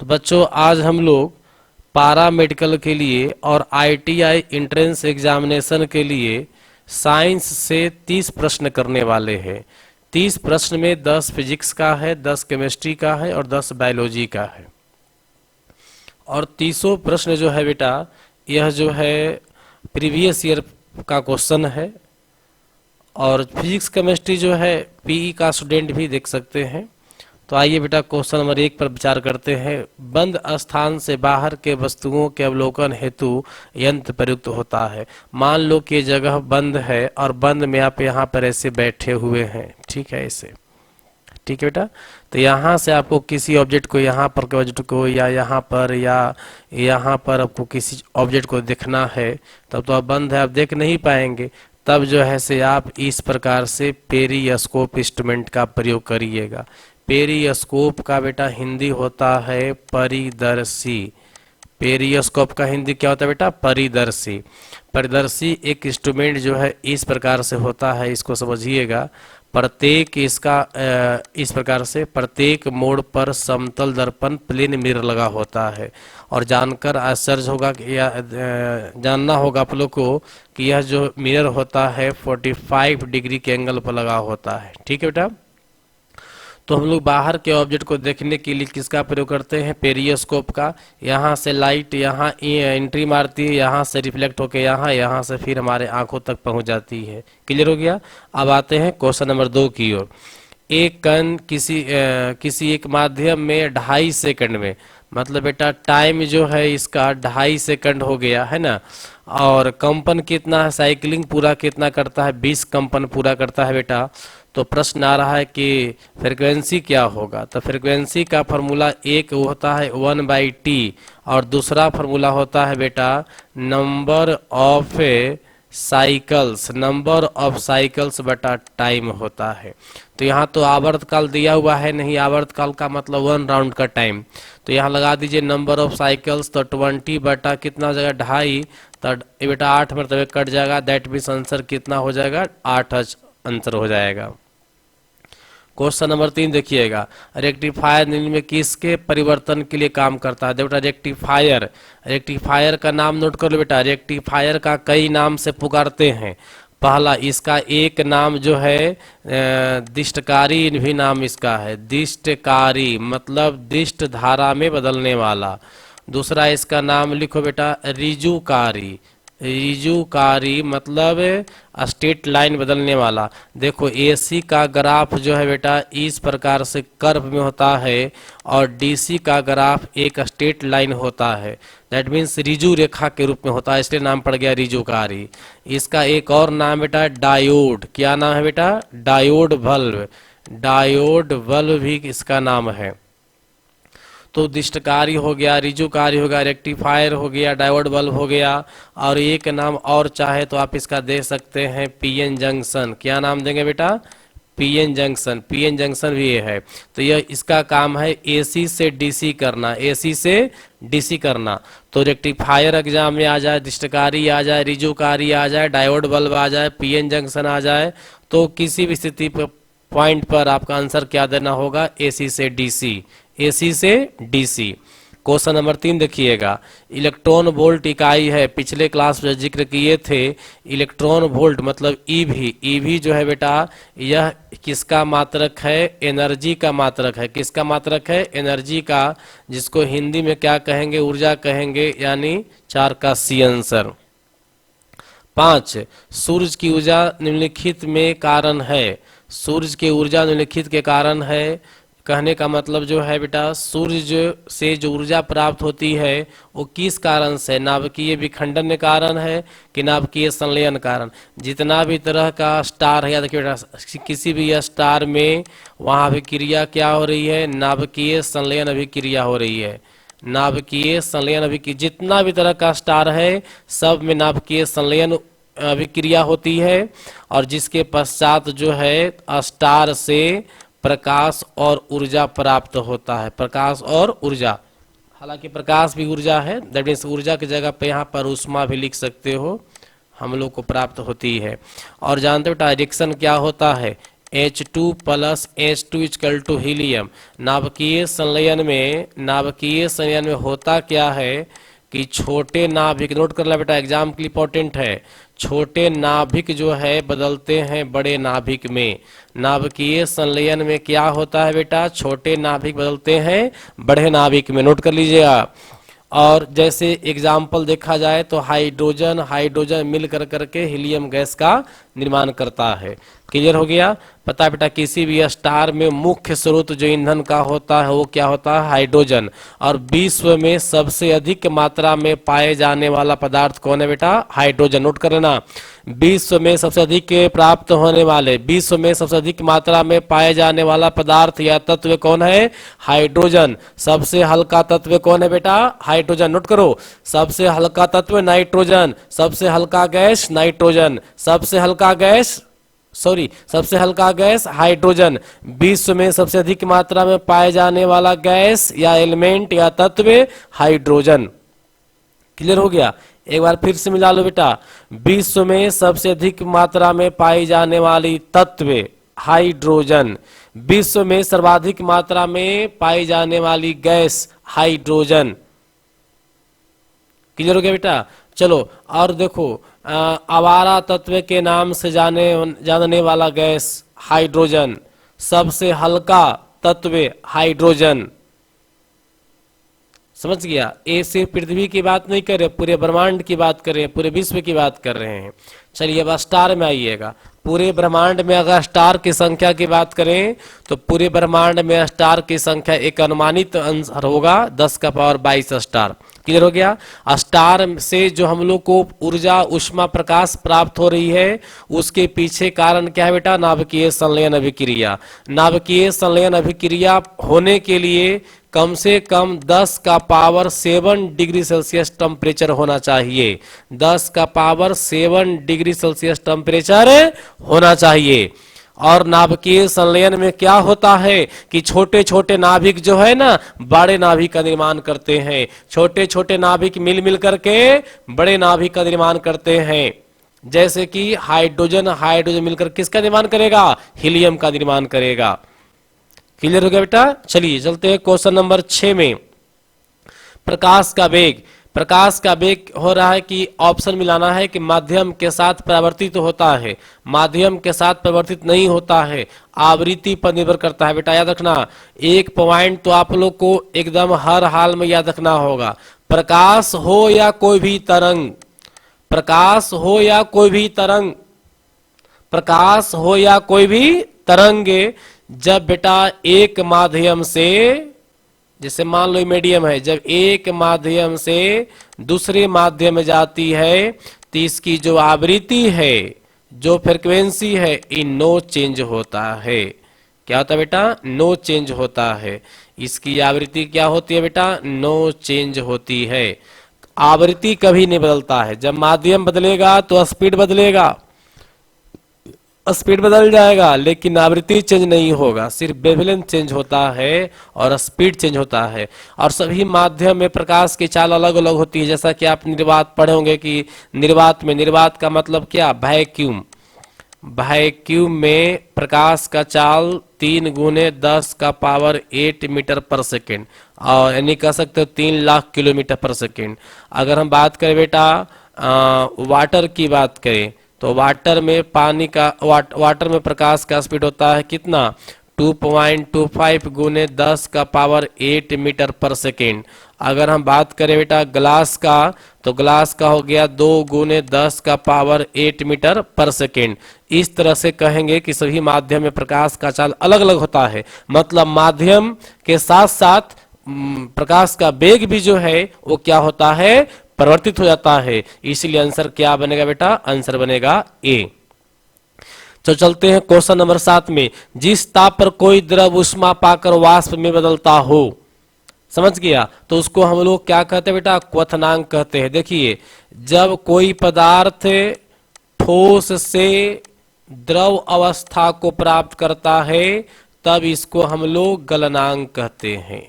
बच्चों आज हम लोग पारा मेडिकल के लिए और आईटीआई एंट्रेंस एग्जामिनेशन के लिए साइंस से 30 प्रश्न करने वाले हैं। 30 प्रश्न में 10 फिजिक्स का है, 10 केमिस्ट्री का है और 10 बायोलॉजी का है। और 30 प्रश्न जो है बेटा, यह जो है प्रीवियस ईयर का क्वेश्चन है। और फिजिक्स केमिस्ट्री जो है पीई का स्टूडेंट भी देख सकते हैं। तो आइए बेटा क्वेश्चन नंबर 1 पर विचार करते हैं। बंद स्थान से बाहर के वस्तुओं के अवलोकन हेतु यंत्र प्रयुक्त होता है। मान लो कि जगह बंद है और बंद में आप यहाँ पर ऐसे बैठे हुए हैं, ठीक है, ऐसे, ठीक है बेटा। तो यहाँ से आपको किसी ऑब्जेक्ट को यहाँ पर के ऑब्जेक्ट को या यहाँ पर आपको किसी ऑब्जेक्ट को देखना है, तब तो आप बंद है, आप देख नहीं पाएंगे। तब जो है से आप इस प्रकार से पेरिस्कोप इंस्ट्रूमेंट का प्रयोग करिएगा। पेरिस्कोप का बेटा हिंदी होता है परिदर्शी। पेरिस्कोप का हिंदी क्या होता है बेटा? परिदर्शी। परिदर्शी एक इंस्ट्रूमेंट जो है इस प्रकार से होता है, इसको समझिएगा। प्रत्येक इसका इस प्रकार से प्रत्येक मोड़ पर समतल दर्पण प्लेन मिरर लगा होता है। और जानकर आश्चर्य होगा कि या जानना होगा आप लोग को कि यह जो मिरर होता है 45 डिग्री के एंगल पर लगा होता है, ठीक है बेटा। तो हम लोग बाहर के ऑब्जेक्ट को देखने के लिए किसका प्रयोग करते हैं? पेरिस्कोप का। यहाँ से लाइट यहाँ एंट्री मारती है, यहाँ से रिफ्लेक्ट होके यहाँ से फिर हमारे आंखों तक पहुँच जाती है। क्लियर हो गया? अब आते हैं क्वेश्चन नंबर 2 की ओर। एक कण किसी एक माध्यम में 2.5 सेकंड में, मतलब बेटा टाइम जो है इसका 2.5 सेकंड हो गया है ना। और कंपन कितना है? साइकिलिंग पूरा कितना करता है? 20 कंपन पूरा करता है बेटा। तो प्रश्न आ रहा है कि फ्रीक्वेंसी क्या होगा? तो फ्रीक्वेंसी का फॉर्मूला एक होता है 1/t और दूसरा फॉर्मूला होता है बेटा नंबर ऑफ साइकिल्स बटा टाइम होता है। तो यहाँ तो आवर्तकाल दिया हुआ है नहीं, आवर्तकाल का मतलब 1 राउंड का टाइम। तो यहाँ लगा दीजिए नंबर ऑफ साइकिल्स, तो 20 बटा कितना हो जाएगा? 2.5। तो बेटा 8 मरतबे कट जाएगा, दैट मीन्स आंसर कितना हो जाएगा? 8 आंसर हो जाएगा। क्वेश्चन नंबर 3 देखिएगा। रेक्टिफायर निम्न में किसके परिवर्तन के लिए काम करता है? बेटा रेक्टिफायर का नाम नोट कर लो बेटा। रेक्टिफायर का कई नाम से पुकारते हैं। पहला, इसका एक नाम जो है दिष्टकारी भी नाम इसका है। दिष्टकारी मतलब दिष्ट धारा में बदलने वाला। दूसरा इसका नाम लिखो बेटा रिजुकारी। रिजुकारी मतलब स्ट्रेट लाइन बदलने वाला। देखो एसी का ग्राफ जो है बेटा इस प्रकार से कर्व में होता है और डीसी का ग्राफ एक स्ट्रेट लाइन होता है। दैट मीन्स रिजु रेखा के रूप में होता है, इसलिए नाम पड़ गया रिजुकारी। इसका एक और नाम बेटा डायोड। क्या नाम है बेटा? Diode bulb. डायोड बल्ब भी इसका नाम है। तो दिष्टकारी हो गया, रिजुकारी हो गया, रेक्टिफायर हो गया, डायोड बल्ब हो गया। और एक नाम और चाहे तो आप इसका दे सकते हैं पीएन जंक्शन। क्या नाम देंगे बेटा? PN junction. पीएन जंक्शन भी ये है। तो यह इसका काम है एसी से डीसी करना, एसी से डीसी करना। तो रेक्टिफायर एग्जाम में आ जाए, दिष्टकारी आ जाए, रिजुकारी आ जाए, डायोड बल्ब आ जाए, पीएन जंक्शन आ जाए, तो किसी भी स्थिति पर पॉइंट पर आपका आंसर क्या देना होगा? एसी से डीसी। एसी से डीसी। क्वेश्चन नंबर 3 देखिएगा। इलेक्ट्रॉन वोल्ट इकाई है, पिछले क्लास में जिक्र किए थे। इलेक्ट्रॉन वोल्ट मतलब ईवी। ईवी जो है बेटा यह किसका मात्रक है? एनर्जी का मात्रक है। किसका मात्रक है? एनर्जी का, जिसको हिंदी में क्या कहेंगे? ऊर्जा कहेंगे, यानी 4 का सी आंसर। 5, सूरज की ऊर्जा निम्नलिखित में कारण है। सूरज की ऊर्जा निम्नलिखित के कारण है। कहने का मतलब जो है बेटा सूर्य से जो ऊर्जा प्राप्त होती है वो किस कारण से? नाभिकीय विखंडन के कारण है कि नाभिकीय संलयन कारण? जितना भी तरह का स्टार है, या देखिए बेटा किसी भी स्टार में वहाँ अभिक्रिया क्या हो रही है? नाभिकीय संलयन अभिक्रिया हो रही है। नाभिकीय संलयन अभिक्रिया, जितना भी तरह का स्टार है सब में नाभिकीय संलयन अभिक्रिया होती है। और जिसके पश्चात जो है स्टार से प्रकाश और ऊर्जा प्राप्त होता है। प्रकाश और ऊर्जा, हालांकि प्रकाश भी ऊर्जा है, दैट मीन्स ऊर्जा की जगह पे यहाँ पर ऊष्मा भी लिख सकते हो, हम लोग को प्राप्त होती है। और जानते हो डायरेक्शन क्या होता है? H2 plus H2 equal to helium. नाभिकीय संलयन में होता क्या है कि छोटे नाभिक, नोट कर ला बेटा, एग्जाम के लिए इंपॉर्टेंट है, छोटे नाभिक जो है बदलते हैं बड़े नाभिक में। नाभिकीय संलयन में क्या होता है बेटा, छोटे नाभिक बदलते हैं बड़े नाभिक में, नोट कर लीजिएगा। और जैसे एग्जाम्पल देखा जाए तो हाइड्रोजन हाइड्रोजन मिल कर करके हीलियम गैस का निर्माण करता है। क्लियर हो गया। पता है बेटा, किसी भी स्टार में मुख्य स्रोत जो ईंधन का होता है वो क्या होता है, हाइड्रोजन। और विश्व में सबसे अधिक मात्रा में पाए जाने वाला पदार्थ कौन है बेटा, हाइड्रोजन। नोट कर लेना, विश्व में सबसे अधिक प्राप्त होने वाले, विश्व में सबसे अधिक मात्रा में पाए जाने वाला पदार्थ या तत्व कौन है, हाइड्रोजन। सबसे हल्का तत्व कौन है बेटा, हाइड्रोजन। नोट करो, सबसे हल्का तत्व नाइट्रोजन, सबसे हल्का गैस नाइट्रोजन, सबसे हल्का गैस सबसे हल्का गैस हाइड्रोजन। विश्व में सबसे अधिक मात्रा में पाए जाने वाला गैस या एलिमेंट या तत्व हाइड्रोजन। क्लियर हो गया। एक बार फिर से मिला लो बेटा, विश्व में सबसे अधिक मात्रा में पाई जाने वाली तत्व हाइड्रोजन, विश्व में सर्वाधिक मात्रा में पाई जाने वाली गैस हाइड्रोजन। क्लियर हो गया बेटा। चलो और देखो, आवारा तत्व के नाम से जानने वाला गैस हाइड्रोजन, सबसे हल्का तत्व हाइड्रोजन। समझ गया। ये सिर्फ पृथ्वी की बात नहीं कर रहे, पूरे ब्रह्मांड की बात कर रहे हैं, पूरे विश्व की बात कर रहे हैं। चलिए अब स्टार में आइएगा। पूरे ब्रह्मांड में अगर स्टार की संख्या की बात करें तो पूरे ब्रह्मांड में स्टार की संख्या एक अनुमानित आंसर होगा 10 का पावर 22 स्टार। क्लियर हो गया। स्टार से जो हम लोग को ऊर्जा उष्मा प्रकाश प्राप्त हो रही है उसके पीछे कारण क्या है बेटा, नाभिकीय संलयन अभिक्रिया। नाभिकीय संलयन अभिक्रिया होने के लिए कम से कम 10 का पावर 7 डिग्री सेल्सियस टेम्परेचर होना चाहिए। 10 का पावर 7 डिग्री सेल्सियस टेम्परेचर होना चाहिए। और नाभिकीय संलयन में क्या होता है कि छोटे छोटे नाभिक जो है ना बड़े नाभिक का निर्माण करते हैं। छोटे छोटे नाभिक मिल मिल करके बड़े नाभिक का निर्माण करते हैं। जैसे कि हाइड्रोजन हाइड्रोजन मिलकर किसका निर्माण करेगा, हीलियम का निर्माण करेगा। क्लियर हो गया बेटा। चलिए चलते हैं क्वेश्चन नंबर 6 में। प्रकाश का वेग, प्रकाश का वेग हो रहा है कि ऑप्शन मिलाना है कि माध्यम के साथ परिवर्तित होता है, माध्यम के साथ परिवर्तित नहीं होता है, आवृत्ति पर निर्भर करता है। बेटा याद रखना, एक पॉइंट तो आप लोग को एकदम हर हाल में याद रखना होगा, प्रकाश हो या कोई भी तरंग, प्रकाश हो या कोई भी तरंग, प्रकाश हो या कोई भी तरंग, जब बेटा एक माध्यम से, जैसे मान लो मीडियम है, जब एक माध्यम से दूसरे माध्यम में जाती है तो इसकी जो आवृत्ति है, जो फ्रीक्वेंसी है, ये नो चेंज होता है। क्या होता है बेटा, नो चेंज होता है। इसकी आवृत्ति क्या होती है बेटा, नो चेंज होती है। आवृत्ति कभी नहीं बदलता है। जब माध्यम बदलेगा तो स्पीड बदलेगा, स्पीड बदल जाएगा, लेकिन आवृत्ति चेंज नहीं होगा, सिर्फ वेवलेंथ चेंज होता है और स्पीड चेंज होता है। और सभी माध्यम में प्रकाश की चाल अलग अलग होती है। जैसा कि आप निर्वात पढ़े होंगे कि निर्वात में, निर्वात का मतलब क्या, वैक्यूम, वैक्यूम में प्रकाश का चाल 3 गुने 10 का पावर 8 मीटर पर सेकेंड, और यानी कह सकते हो 3 लाख किलोमीटर पर सेकेंड। अगर हम बात करें बेटा वाटर की बात करें तो वाटर में पानी का वाटर में प्रकाश का स्पीड होता है कितना, 2.25 गुने 10 का पावर 8 मीटर पर सेकेंड। अगर हम बात करें बेटा ग्लास का तो ग्लास का हो गया 2 गुने 10 का पावर 8 मीटर पर सेकेंड। इस तरह से कहेंगे कि सभी माध्यम में प्रकाश का चाल अलग अलग होता है। मतलब माध्यम के साथ साथ प्रकाश का वेग भी जो है वो क्या होता है, परिवर्तित हो जाता है। इसलिए आंसर क्या बनेगा बेटा, आंसर बनेगा ए। तो चलते हैं क्वेश्चन नंबर 7 में। जिस ताप पर कोई द्रव उष्मा पाकर वाष्प में बदलता हो, समझ गया, तो उसको हम लोग क्या कहते हैं बेटा, क्वथनांक कहते हैं। देखिए, जब कोई पदार्थ ठोस से द्रव अवस्था को प्राप्त करता है तब इसको हम लोग गलनांक कहते हैं।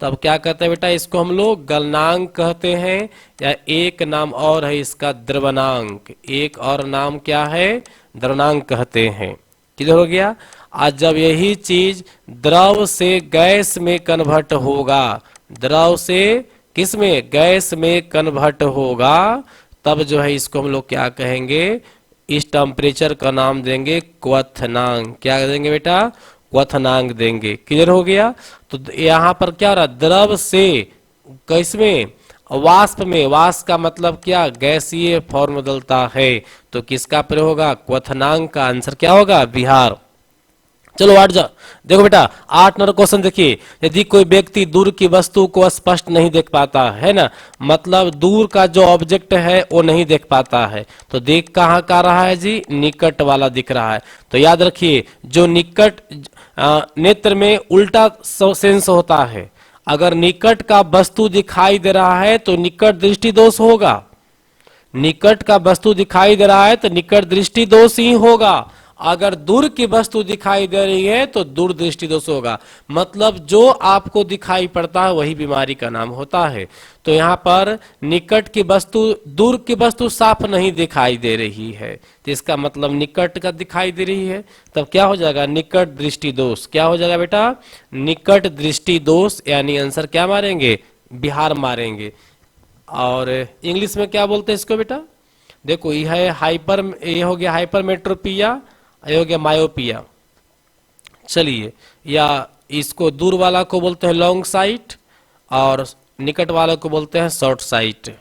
तब क्या कहते हैं बेटा, इसको हम लोग गलनांक कहते हैं, या एक नाम और है इसका द्रवनांक। एक और नाम क्या है, द्रवनांक कहते हैं। क्लियर हो गया। आज जब यही चीज द्रव से गैस में कन्वर्ट होगा, द्रव से किस में, गैस में कन्वर्ट होगा, तब जो है इसको हम लोग क्या कहेंगे, इस टेम्परेचर का नाम देंगे क्वथनांक। क्या देंगे बेटा, क्वथनांक देंगे। क्लियर हो गया। तो यहां पर क्या हो रहा, द्रव से किसमें, वाष्प में, वाष्प का मतलब क्या, गैसीय फॉर्म बदलता है, तो किसका प्रयोग होगा, क्वथनांक का आंसर क्या होगा, बिहार। चलो आठ जा, देखो बेटा 8 नंबर क्वेश्चन देखिए, यदि कोई व्यक्ति दूर की वस्तु को स्पष्ट नहीं देख पाता है ना, मतलब दूर का जो ऑब्जेक्ट है वो नहीं देख पाता है, तो देख कहाँ का रहा है जी, निकट वाला दिख रहा है। तो याद रखिए जो निकट नेत्र में उल्टा सेंस होता है, अगर निकट का वस्तु दिखाई दे रहा है तो निकट दृष्टि दोष होगा, निकट का वस्तु दिखाई दे रहा है तो निकट दृष्टि दोष ही होगा, अगर दूर की वस्तु दिखाई दे रही है तो दूर दृष्टि दोष होगा, मतलब जो आपको दिखाई पड़ता है वही बीमारी का नाम होता है। तो यहाँ पर निकट की वस्तु, दूर की वस्तु साफ नहीं दिखाई दे रही है, तो इसका मतलब निकट का दिखाई दे रही है, तब क्या हो जाएगा, निकट दृष्टि दोष। क्या हो जाएगा बेटा, निकट दृष्टि दोष, यानी आंसर क्या मारेंगे, बिहार मारेंगे। और इंग्लिश में क्या बोलते हैं इसको बेटा, देखो ये है हाइपर, ये हो गया हाइपरमेट्रोपिया, ये हो गया मायोपिया। चलिए, या इसको दूर वाला को बोलते हैं लॉन्ग साइट और निकट वाले को बोलते हैं शॉर्ट साइट।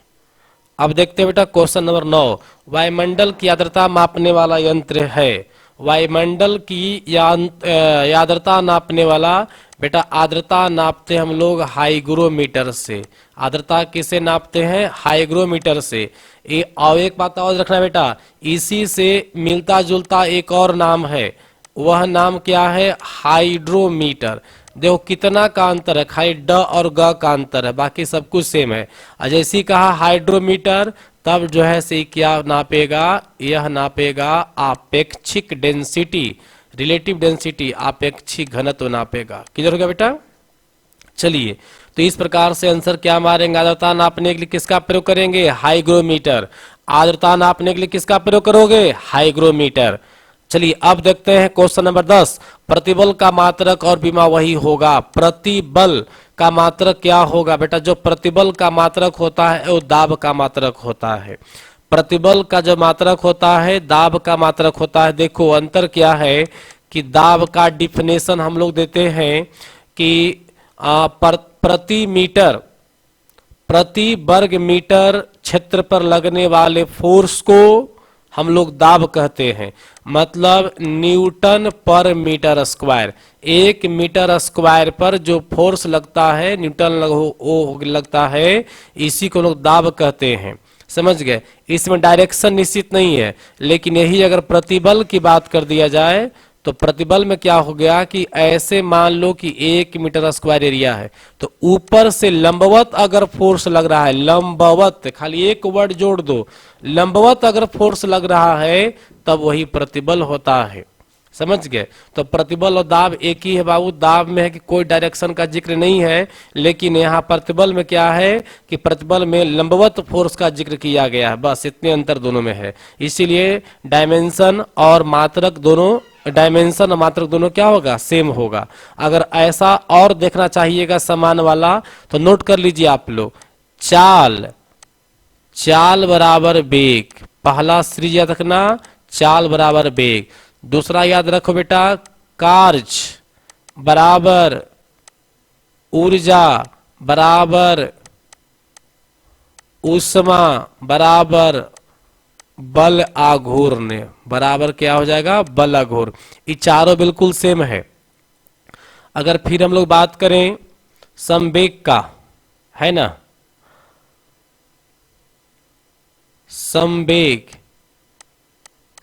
अब देखते हैं बेटा क्वेश्चन नंबर 9, वायुमंडल की आर्द्रता मापने वाला यंत्र है। वायुमंडल की आर्द्रता नापने वाला, बेटा आर्द्रता नापते हम लोग हाइग्रोमीटर से। आर्द्रता किसे नापते हैं, हाइग्रोमीटर से। ये और एक बात और रखना बेटा, इसी से मिलता जुलता एक और नाम है, वह नाम क्या है, हाइड्रोमीटर। देखो कितना का अंतर है, खाली ड और ग का अंतर है, बाकी सब कुछ सेम है। जैसे कहा हाइड्रोमीटर, तब जो है से क्या नापेगा, यह नापेगा आपेक्षिक डेंसिटी, रिलेटिव डेंसिटी, आपेक्षिक घनत्व नापेगा। क्लियर हो गया बेटा। चलिए, तो इस प्रकार से आंसर क्या मारेंगे, आर्द्रता नापने के लिए किसका प्रयोग करेंगे, हाइग्रोमीटर। आर्द्रता नापने के लिए किसका प्रयोग करोगे, हाइग्रोमीटर। चलिए अब देखते हैं क्वेश्चन नंबर 10, प्रतिबल का मात्रक और बीमा वही होगा। प्रतिबल का मात्रक क्या होगा बेटा, जो प्रतिबल का मात्रक होता है वो दाब का मात्रक होता है। प्रतिबल का जो मात्रक होता है दाब का मात्रक होता है। देखो अंतर क्या है कि दाब का डिफिनेशन हम लोग देते हैं कि प्रति मीटर, प्रति वर्ग मीटर क्षेत्र पर लगने वाले फोर्स को हम लोग दाब कहते हैं, मतलब न्यूटन पर मीटर स्क्वायर। 1 मीटर स्क्वायर पर जो फोर्स लगता है, न्यूटन लगता है, इसी को लोग दाब कहते हैं। समझ गए। इसमें डायरेक्शन निश्चित नहीं है, लेकिन यही अगर प्रतिबल की बात कर दिया जाए तो प्रतिबल में क्या हो गया कि ऐसे मान लो कि 1 मीटर स्क्वायर एरिया है, तो ऊपर से लंबवत अगर फोर्स लग रहा है, लंबवत, खाली एक वर्ड जोड़ दो, लंबवत अगर फोर्स लग रहा है तब वही प्रतिबल होता है। समझ गए। तो प्रतिबल और दाब एक ही है बाबू। दाब में है कि कोई डायरेक्शन का जिक्र नहीं है, लेकिन यहाँ प्रतिबल में क्या है कि प्रतिबल में लंबवत फोर्स का जिक्र किया गया है, बस इतने अंतर दोनों में है। इसीलिए डायमेंशन और मात्रक दोनों, डायमेंशन और मात्रक दोनों क्या होगा, सेम होगा। अगर ऐसा और देखना चाहिएगा समान वाला तो नोट कर लीजिए आप लोग, चाल, चाल बराबर वेग, पहला सीरीज याद रखना, चाल बराबर वेग। दूसरा याद रखो बेटा, कार्य बराबर ऊर्जा बराबर ऊष्मा बराबर बल आघूर्ण, बराबर क्या हो जाएगा, बल आघूर्ण। ये चारों बिल्कुल सेम है। अगर फिर हम लोग बात करें संवेग का, है ना, संवेग,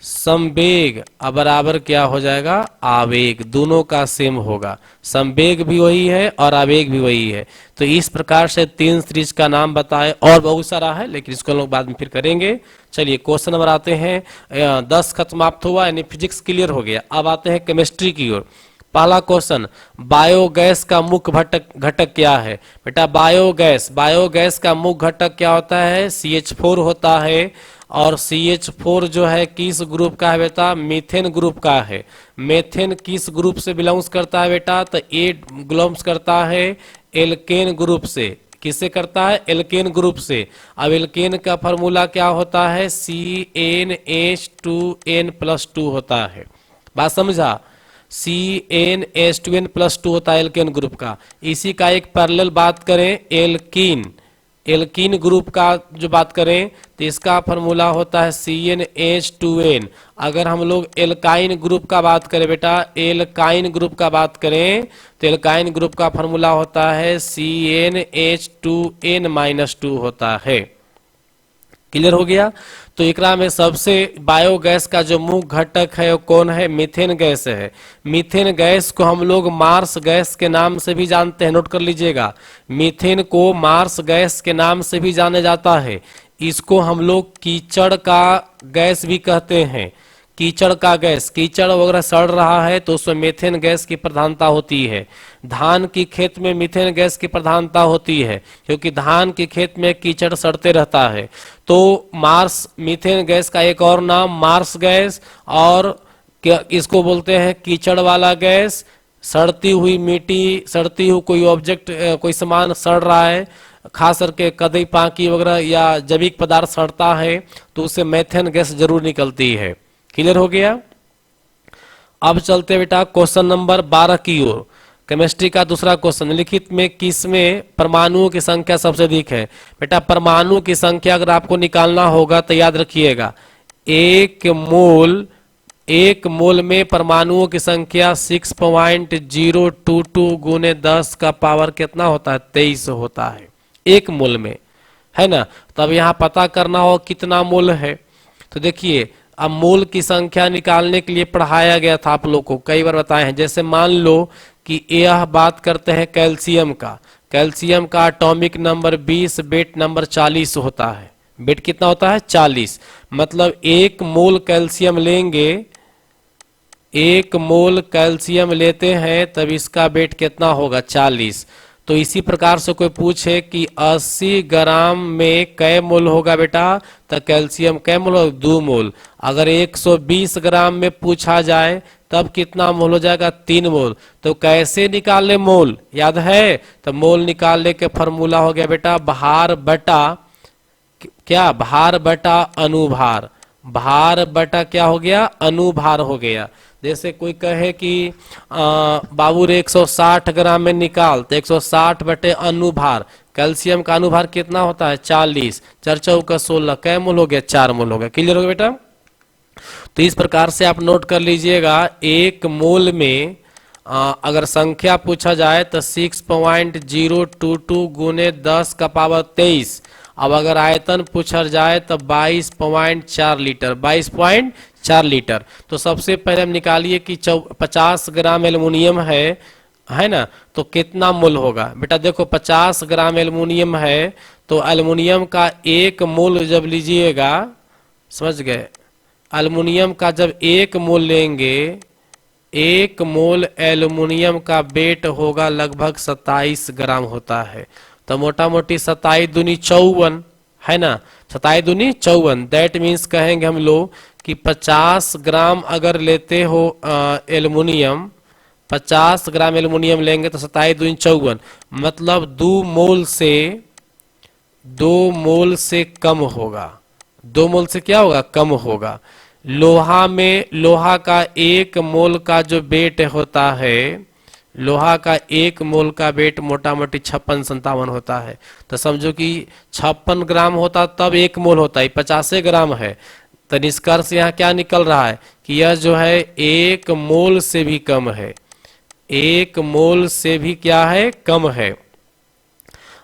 संवेग बराबर क्या हो जाएगा, आवेग। दोनों का सेम होगा, संवेग भी वही है और आवेग भी वही है। तो इस प्रकार से 3 सीरीज का नाम बताए, और बहुत सारा है लेकिन इसको हम लोग बाद में फिर करेंगे। चलिए क्वेश्चन नंबर आते हैं 10 खत्म समाप्त हुआ, यानी फिजिक्स क्लियर हो गया। अब आते हैं केमिस्ट्री की ओर। पहला क्वेश्चन, बायोगैस का मुख्य घटक क्या है बेटा, बायोगैस, बायोगैस का मुख्य घटक क्या होता है, CH4 होता है। और CH4 जो है किस ग्रुप का है बेटा, मीथेन ग्रुप का है। मीथेन किस ग्रुप से बिलोंग्स करता है बेटा, तो ए बिलोंग्स करता है एल्केन ग्रुप से। किससे करता है, एल्केन ग्रुप से। अब एल्केन का फॉर्मूला क्या होता है, CnH2n+2 होता है। बात समझा, CnH2n+2 होता है एल्केन ग्रुप का। इसी का एक पैरेलल बात करें एल्कीन, एल्कीन ग्रुप का जो बात करें तो इसका फॉर्मूला होता है CnH2n। अगर हम लोग एल्काइन ग्रुप का बात करें बेटा, एल्काइन ग्रुप का बात करें तो एल्काइन ग्रुप का फॉर्मूला होता है CnH2n-2 होता है। क्लियर हो गया। तो एकरा में सबसे बायोगैस का जो मुख्य घटक है वो कौन है, मीथेन गैस है। मीथेन गैस को हम लोग मार्स गैस के नाम से भी जानते हैं, नोट कर लीजिएगा। मीथेन को मार्स गैस के नाम से भी जाना जाता है। इसको हम लोग कीचड़ का गैस भी कहते हैं। कीचड़ का गैस, कीचड़ वगैरह सड़ रहा है तो उसमें मीथेन गैस की प्रधानता होती है। धान की खेत में मीथेन गैस की प्रधानता होती है क्योंकि धान की खेत में कीचड़ सड़ते रहता है। तो मार्स, मीथेन गैस का एक और नाम मार्स गैस, और इसको बोलते हैं कीचड़ वाला गैस। सड़ती हुई मिट्टी, सड़ती हुई कोई ऑब्जेक्ट, कोई सामान सड़ रहा है, खास करके कदई पाकी वगैरह या जैविक पदार्थ सड़ता है तो उससे मीथेन गैस जरूर निकलती है। क्लियर हो गया। अब चलते बेटा क्वेश्चन नंबर 12 की ओर। केमिस्ट्री का दूसरा क्वेश्चन, लिखित में किसमें परमाणुओं की संख्या सबसे अधिक है। बेटा परमाणु की संख्या अगर आपको निकालना होगा तो याद रखिएगा, एक मोल में परमाणुओं की संख्या 6.022 गुने 10 का पावर कितना होता है, 23 होता है एक मोल में, है ना। तब यहाँ पता करना हो कितना मोल है। तो देखिए अब मोल की संख्या निकालने के लिए पढ़ाया गया था, आप लोग को कई बार बताए हैं। जैसे मान लो कि यह बात करते हैं कैल्शियम का, कैल्शियम का एटॉमिक नंबर 20, बेट नंबर 40 होता है। बेट कितना होता है, 40। मतलब एक मोल कैल्शियम लेंगे, एक मोल कैल्शियम लेते हैं तब इसका बेट कितना होगा, 40। तो इसी प्रकार से कोई पूछे कि 80 ग्राम में कै मोल होगा बेटा, तो कैल्शियम कै मोल होगा, 2 मोल। अगर 120 ग्राम में पूछा जाए तब कितना मोल हो जाएगा, 3 मोल। तो कैसे निकाले मोल, याद है। तो मोल निकालने के फॉर्मूला हो गया बेटा भार बटा क्या, भार बटा अनुभार। भार बटा क्या हो गया, अनुभार हो गया। जैसे कोई कहे कि बाबू रे 160 ग्राम में निकाल, तो 160 बटे अनुभार, कैल्शियम का अनुभार कितना होता है, 40, 4 चौका 16, कै मोल हो गया, 4 मोल हो गया। क्लियर हो गया बेटा। तो इस प्रकार से आप नोट कर लीजिएगा, एक मोल में अगर संख्या पूछा जाए तो 6.022 गुने 10 का पावर 23। अब अगर आयतन पूछा जाए तो 22.4 लीटर, 22.4 लीटर। तो सबसे पहले हम निकालिए कि 50 ग्राम एल्युमिनियम है ना, तो कितना मोल होगा। बेटा देखो 50 ग्राम एल्युमिनियम है तो एल्युमिनियम का एक मोल जब लीजिएगा, समझ गए, एल्युमिनियम का जब एक मोल लेंगे, एक मोल एल्युमिनियम का वेट होगा लगभग 27 ग्राम होता है। तो मोटा मोटी 27 दूनी 54, है ना, 27 दूनी 54। दैट मीन्स कहेंगे हम लोग कि 50 ग्राम अगर लेते हो एल्युमिनियम, 50 ग्राम एल्युमिनियम लेंगे तो 27 दूनी 54, मतलब 2 मोल से कम होगा। 2 मोल से क्या होगा, कम होगा। लोहा में, लोहा का एक मोल का जो वेट होता है, लोहा का एक मोल का वेट मोटा मोटी 56-57 होता है। तो समझो कि 56 ग्राम होता तब एक मोल होता है, 50 ग्राम है। तो निष्कर्ष यहाँ क्या निकल रहा है कि यह जो है एक मोल से भी कम है, एक मोल से भी क्या है, कम है।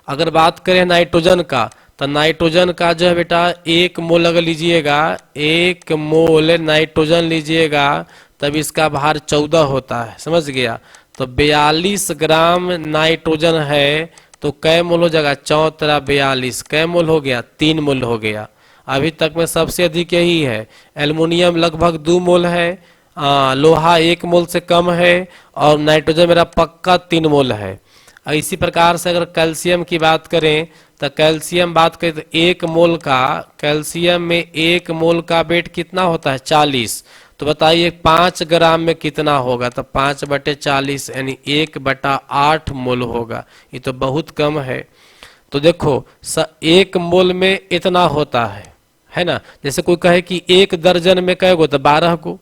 अगर बात करें नाइट्रोजन का, तो नाइट्रोजन का जो है बेटा एक मोल अगर लीजिएगा, एक मोल नाइट्रोजन लीजिएगा तब इसका भार 14 होता है, समझ गया। तो 42 ग्राम नाइट्रोजन है तो कै मोल हो जाएगा, 4 42, कै मोल हो गया, 3 मोल हो गया। अभी तक में सबसे अधिक यही है। एल्युमिनियम लगभग 2 मोल है, लोहा 1 मोल से कम है, और नाइट्रोजन मेरा पक्का 3 मोल है। इसी प्रकार से अगर कैल्शियम की बात करें तो कैल्शियम बात करें तो एक मोल का, कैल्शियम में एक मोल का वेट कितना होता है 40। तो बताइए 5 ग्राम में कितना होगा, तो 5/40 यानी 1/8 मोल होगा। ये तो बहुत कम है। तो देखो एक मोल में इतना होता है ना। जैसे कोई कहे कि एक दर्जन में कै गो, तो 12 गो।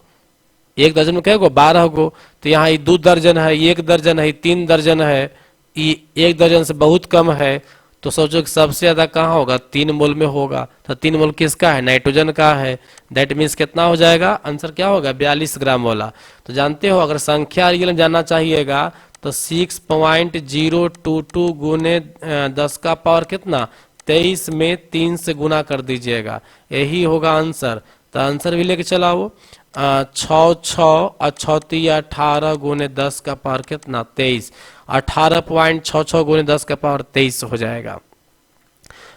एक दर्जन में कै गो 12 गो। तो यहाँ 2 दर्जन है, 1 दर्जन है, 3 दर्जन है, ये 1 दर्जन से बहुत कम है। तो सोचो कि सबसे ज्यादा कहाँ होगा, 3 मोल में होगा। तो 3 मोल किसका है, नाइट्रोजन का है। दैट मीन्स कितना हो जाएगा, आंसर क्या होगा 42 ग्राम वाला। तो जानते हो अगर संख्या रियल में जानना चाहिएगा तो 6.022 गुने 10 का पावर कितना 23 में 3 से गुना कर दीजिएगा, यही होगा आंसर। तो आंसर भी लेके चलाओ, 6 18 गुने 10 का पावर कितना 23, 18.66 गुने 10 का पावर 23 हो जाएगा।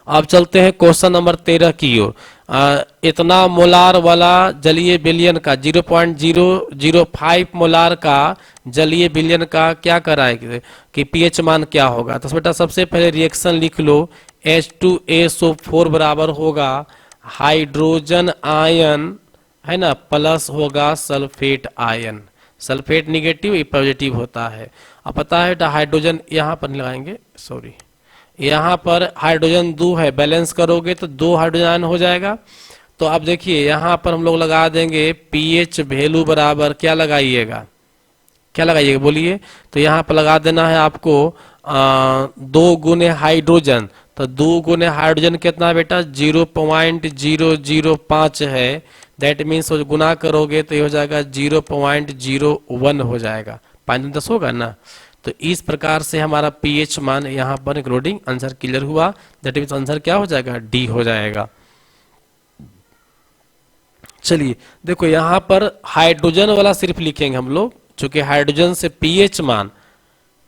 अब चलते हैं क्वेश्चन नंबर 13 की ओर। इतना मोलार वाला जलीय विलयन का 0.005 मोलार का जलीय विलयन का क्या कराए कि पीएच मान क्या होगा। तो बेटा सबसे पहले रिएक्शन लिख लो, H2SO4 बराबर होगा हाइड्रोजन आयन है ना, प्लस होगा सल्फेट आयन। सल्फेट निगेटिव, ये पॉजिटिव होता है। अब पता है हाइड्रोजन यहाँ पर लगाएंगे, सॉरी यहाँ पर हाइड्रोजन 2 है, बैलेंस करोगे तो 2 हाइड्रोजन आयन हो जाएगा। तो अब देखिए यहाँ पर हम लोग लगा देंगे पीएच वैल्यू बराबर क्या लगाइएगा, क्या लगाइएगा बोलिए। तो यहाँ पर लगा देना है आपको 2 गुने हाइड्रोजन। तो 2 गुने हाइड्रोजन कितना बेटा 0.005 है। दैट मीन्स गुना करोगे तो ये हो जाएगा 0.01 हो जाएगा, 5×10 होगा ना। तो इस प्रकार से हमारा पीएच मान यहाँ पर इंक्लूडिंग आंसर क्लियर हुआ। दैट मीन्स आंसर क्या हो जाएगा, डी हो जाएगा। चलिए देखो यहाँ पर हाइड्रोजन वाला सिर्फ लिखेंगे हम लोग, चूंकि हाइड्रोजन से पीएच मान,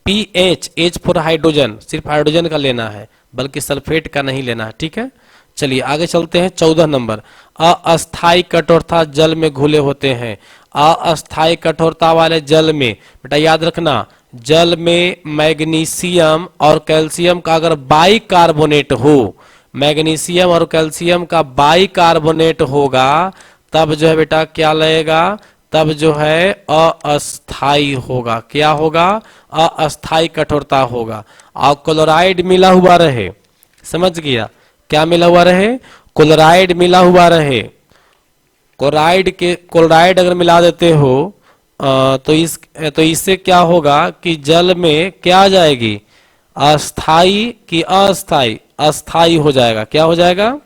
पीएच एच फॉर हाइड्रोजन, सिर्फ हाइड्रोजन का लेना है, बल्कि सल्फेट का नहीं लेना है, ठीक है। चलिए आगे चलते हैं 14 नंबर। अस्थाई कठोरता जल में घुले होते हैं। अस्थाई कठोरता वाले जल में बेटा याद रखना, जल में मैग्नीशियम और कैल्शियम का अगर बाई कार्बोनेट हो, मैग्नीशियम और कैल्शियम का बाई कार्बोनेट होगा, तब जो है बेटा क्या लगेगा, तब जो है अस्थाई होगा। क्या होगा, अस्थाई कठोरता होगा। और क्लोराइड मिला हुआ रहे, समझ गया, क्या मिला हुआ रहे, क्लोराइड मिला हुआ रहे। क्लोराइड अगर मिला देते हो तो इससे क्या होगा कि जल में क्या आ जाएगी, अस्थाई की अस्थाई, अस्थाई हो जाएगा। क्या हो जाएगा,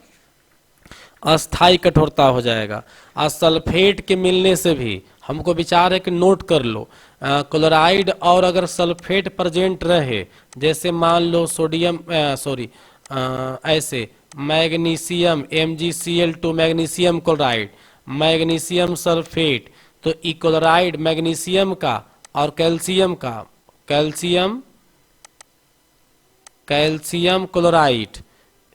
अस्थाई कठोरता हो जाएगा। और सल्फेट के मिलने से भी हमको विचार है कि नोट कर लो, क्लोराइड और अगर सल्फेट प्रेजेंट रहे, जैसे मान लो सोडियम ऐसे magnesium MgCl2 magnesium chloride, magnesium sulphate, तो ई क्लोराइड मैग्नीशियम का और कैल्शियम का, कैल्शियम क्लोराइड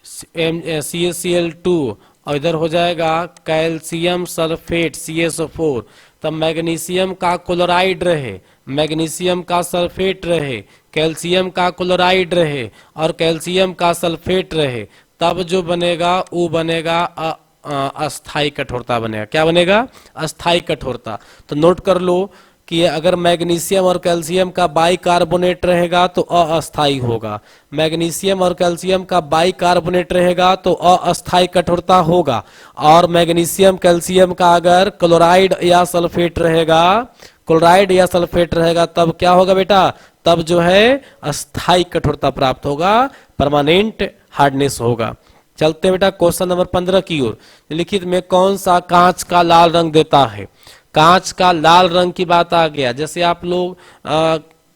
CaCl2 और इधर हो जाएगा कैल्शियम सल्फेट CaSO4। तब मैग्नीशियम का क्लोराइड रहे, मैग्नीशियम का सल्फेट रहे, कैल्शियम का क्लोराइड रहे और कैल्शियम का सल्फेट रहे, तब जो बनेगा वो बनेगा अस्थाई कठोरता बनेगा। क्या बनेगा, अस्थाई कठोरता। तो नोट कर लो कि अगर मैग्नीशियम और कैल्शियम का बाई कार्बोनेट रहेगा तो अस्थाई होगा, मैग्नीशियम और कैल्शियम का बाई कार्बोनेट रहेगा तो अस्थाई कठोरता होगा, और मैग्नीशियम कैल्शियम का अगर क्लोराइड या सल्फेट रहेगा, क्लोराइड या सल्फेट रहेगा, तब क्या होगा बेटा, तब जो है अस्थाई कठोरता प्राप्त होगा, परमानेंट हार्डनेस होगा। चलते हैं बेटा क्वेश्चन नंबर 15 की ओर। लिखित में कौन सा कांच का लाल रंग देता है। कांच का लाल रंग की बात आ गया, जैसे आप लोग